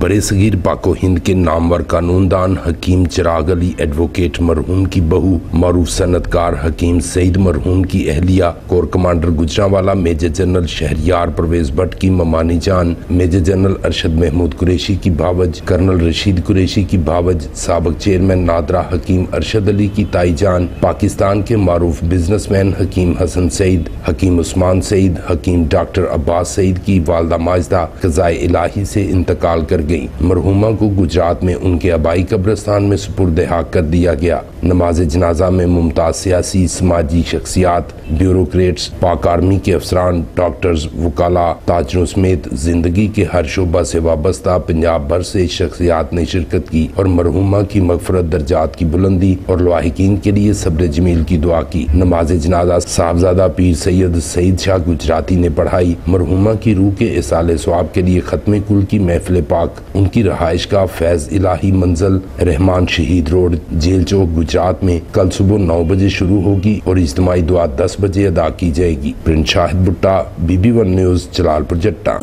बड़े सगीर पाको हिंद के नामवर कानूनदान हकीम चिराग अली एडवोकेट मरहूम की बहू, मारूफ सनतकार हकीम सईद मरहूम की अहलिया, core commander Gujranwala major general Shahryar Pervez Bhatt की ममानी जान, मेजर जनरल अरशद महमूद कुरैशी की भावज, कर्नल रशीद कुरैशी की भावज, साबिक चेयरमैन नादरा हकीम अरशद अली की ताई जान, पाकिस्तान के मारूफ बिजनेसमैन हकीम हसन सईद, हकीम उस्मान सईद, हकीम डॉक्टर अब्बास सईद की वालदा माजिदा क़ज़ाए इलाही से इंतकाल कर गई। मरहूमा को गुजरात में उनके आबाई कब्रिस्तान में सुपुर्द हाक कर दिया गया। नमाज जनाजा में मुमताज सियासी समाजी शख्सियात, ब्यूरोक्रेट्स, पाक आर्मी के अफसरान, डॉक्टर्स, वकाला, ताजरों समेत जिंदगी के हर शोबा से वाबस्ता पंजाब भर से शख्सियात ने शिरकत की और मरहूमा की मगफरत, दर्जात की बुलंदी और लाहिकीन के लिए सब्र जमील की दुआ की। नमाज जनाजा साहबजादा पीर सैयद सईद शाह गुजराती ने पढ़ाई। मरहूमा की रूह के इसाले सवाब के लिए खत्म कुल की महफिल पाक, उनकी रहाइश का फैज इलाही मंजिल रहमान शहीद रोड, जेल चौक, गुजरात में कल सुबह 9 बजे शुरू होगी और इज्तिमाई दुआ 10 बजे अदा की जाएगी। प्रिंस शाहिद भुट्टा, BB1 न्यूज़, जलालपुर जट्टा।